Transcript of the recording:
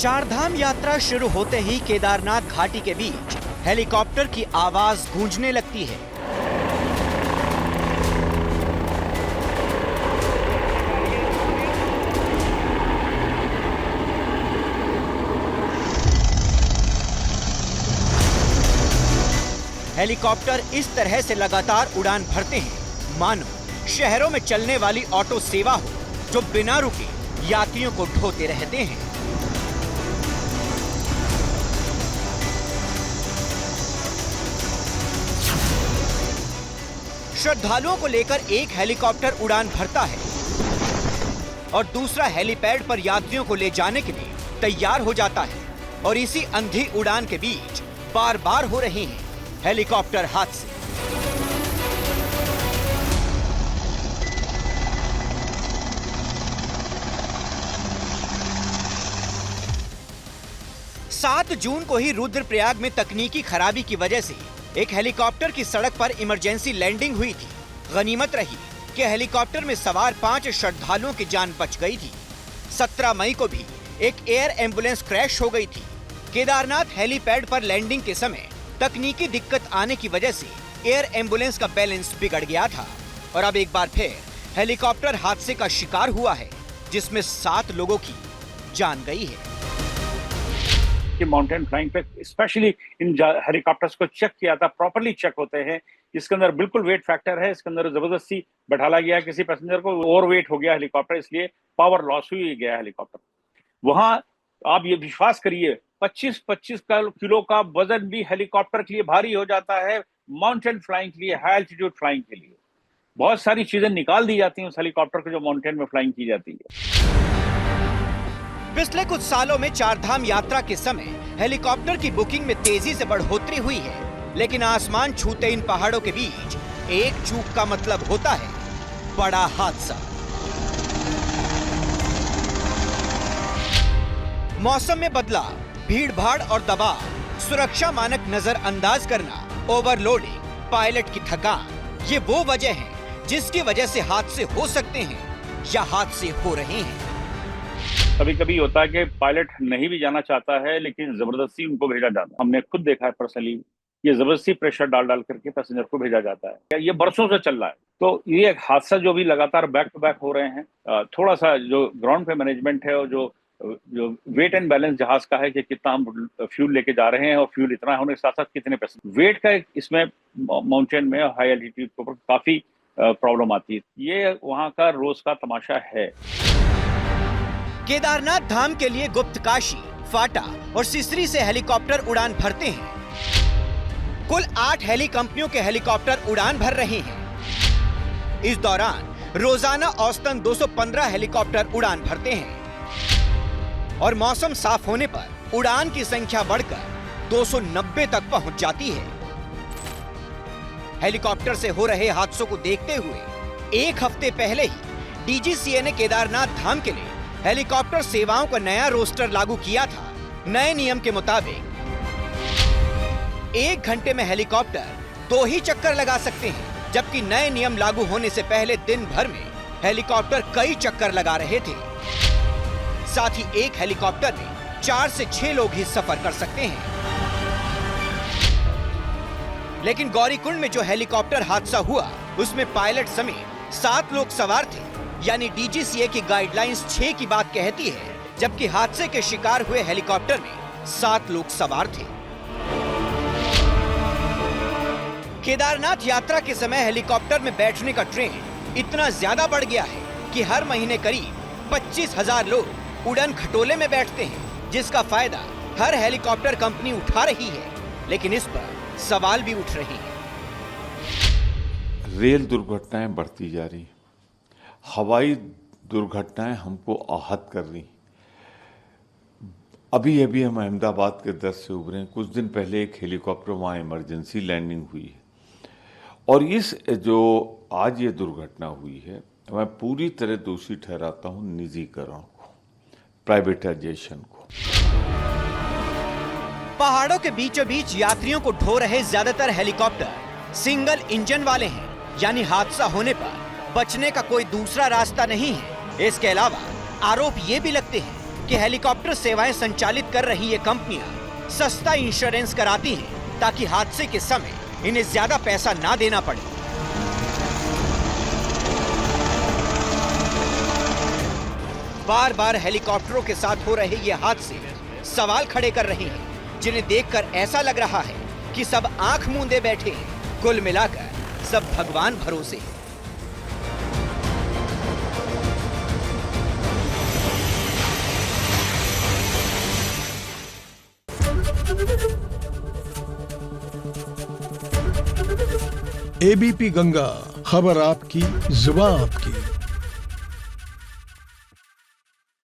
चारधाम यात्रा शुरू होते ही केदारनाथ घाटी के बीच हेलीकॉप्टर की आवाज गूंजने लगती है। हेलीकॉप्टर इस तरह से लगातार उड़ान भरते हैं मानो शहरों में चलने वाली ऑटो सेवा हो, जो बिना रुके यात्रियों को ढोते रहते हैं। श्रद्धालुओं को लेकर एक हेलीकॉप्टर उड़ान भरता है और दूसरा हेलीपैड पर यात्रियों को ले जाने के लिए तैयार हो जाता है। और इसी अंधी उड़ान के बीच बार बार हो रहे हैं हेलीकॉप्टर हादसे। सात जून को ही रुद्रप्रयाग में तकनीकी खराबी की वजह से एक हेलीकॉप्टर की सड़क पर इमरजेंसी लैंडिंग हुई थी। गनीमत रही कि हेलीकॉप्टर में सवार 5 श्रद्धालुओं की जान बच गई थी। 17 मई को भी एक एयर एम्बुलेंस क्रैश हो गई थी। केदारनाथ हेलीपैड पर लैंडिंग के समय तकनीकी दिक्कत आने की वजह से एयर एम्बुलेंस का बैलेंस बिगड़ गया था और अब एक बार फिर हेलीकॉप्टर हादसे का शिकार हुआ है, जिसमें 7 लोगों की जान गई है। माउंटेन फ्लाइंग पे स्पेशली इन हेलीकॉप्टर्स को चेक किया था, प्रॉपर्ली चेक होते हैं। इसके अंदर बिल्कुल वेट फैक्टर है, इसके अंदर जबरदस्ती बैठाला गया किसी पैसेंजर को, ओवर वेट हो गया हेलीकॉप्टर, इसलिए पावर लॉस हुई गया हेलीकॉप्टर। वहां आप ये विश्वास करिए 25-25 किलो का वजन भी हेलीकॉप्टर के लिए भारी हो जाता है। माउंटेन फ्लाइंग के लिए, हाई एल्टीट्यूड फ्लाइंग के लिए बहुत सारी चीजें निकाल दी जाती हैं उस हेलीकॉप्टर को जो माउंटेन में फ्लाइंग की जाती है। पिछले कुछ सालों में चारधाम यात्रा के समय हेलीकॉप्टर की बुकिंग में तेजी से बढ़ोतरी हुई है, लेकिन आसमान छूते इन पहाड़ों के बीच एक चूक का मतलब होता है बड़ा हादसा। मौसम में बदलाव, भीड़-भाड़ और दबाव, सुरक्षा मानक नजरअंदाज करना, ओवरलोडिंग, पायलट की थकान, ये वो वजह है जिसकी वजह से हादसे हो सकते हैं या हादसे हो रहे हैं। कभी कभी होता है कि पायलट नहीं भी जाना चाहता है, लेकिन जबरदस्ती उनको भेजा जाता है। हमने खुद देखा है पर्सनली, ये जबरदस्ती प्रेशर डाल करके पैसेंजर को भेजा जाता है। ये बरसों से चल रहा है। तो ये एक हादसा जो भी लगातार बैक टू बैक हो रहे हैं, थोड़ा सा जो ग्राउंड पे मैनेजमेंट है और जो वेट एंड बैलेंस जहाज का है कि कितना हम फ्यूल लेके जा रहे हैं और फ्यूल इतना होने के साथ साथ कितने पैसे, वेट का इसमें माउंटेन में हाई एल्टीट्यूड के ऊपर काफी प्रॉब्लम आती है। ये वहाँ का रोज का तमाशा है। केदारनाथ धाम के लिए गुप्तकाशी, फाटा और सिसरी से हेलीकॉप्टर उड़ान भरते हैं। कुल 8 हेली कंपनियों के हेलीकॉप्टर उड़ान भर रहे हैं। इस दौरान रोजाना औसतन 215 हेलीकॉप्टर उड़ान भरते हैं और मौसम साफ होने पर उड़ान की संख्या बढ़कर 290 तक पहुंच जाती है। हेलीकॉप्टर से हो रहे हादसों को देखते हुए एक हफ्ते पहले ही डीजीसीए ने केदारनाथ धाम के लिए हेलीकॉप्टर सेवाओं का नया रोस्टर लागू किया था। नए नियम के मुताबिक 1 घंटे में हेलीकॉप्टर 2 ही चक्कर लगा सकते हैं, जबकि नए नियम लागू होने से पहले दिन भर में हेलीकॉप्टर कई चक्कर लगा रहे थे। साथ ही एक हेलीकॉप्टर में 4 से 6 लोग ही सफर कर सकते हैं। लेकिन गौरीकुंड में जो हेलीकॉप्टर हादसा हुआ, उसमें पायलट समेत 7 लोग सवार थे, यानी डीजीसीए की गाइडलाइंस 6 की बात कहती है, जबकि हादसे के शिकार हुए हेलीकॉप्टर में 7 लोग सवार थे। केदारनाथ यात्रा के समय हेलीकॉप्टर में बैठने का ट्रेंड इतना ज्यादा बढ़ गया है कि हर महीने करीब 25,000 लोग उड़न खटोले में बैठते हैं, जिसका फायदा हर हेलीकॉप्टर कंपनी उठा रही है। लेकिन इस पर सवाल भी उठ रहे हैं। रेल दुर्घटनाएं बढ़ती जा रही, हवाई दुर्घटनाएं हमको आहत कर रही। अभी हम अहमदाबाद के दर से उभरे। कुछ दिन पहले एक हेलीकॉप्टर वहाँ इमरजेंसी लैंडिंग हुई है और इस जो आज ये दुर्घटना हुई है, मैं पूरी तरह दोषी ठहराता हूँ निजीकरण को, प्राइवेटाइजेशन को। पहाड़ों के बीचों बीच यात्रियों को ढो रहे ज्यादातर हेलीकॉप्टर सिंगल इंजन वाले हैं, यानी हादसा होने पर बचने का कोई दूसरा रास्ता नहीं है। इसके अलावा आरोप ये भी लगते हैं कि हेलीकॉप्टर सेवाएं संचालित कर रही ये कंपनियां सस्ता इंश्योरेंस कराती हैं ताकि हादसे के समय इन्हें ज्यादा पैसा ना देना पड़े। बार बार हेलीकॉप्टरों के साथ हो रहे ये हादसे सवाल खड़े कर रहे हैं, जिन्हें देखकर ऐसा लग रहा है कि सब आंख मूंदे बैठे हैं। कुल मिलाकर सब भगवान भरोसे हैं। एबीपी गंगा, खबर आपकी, जुबान आपकी।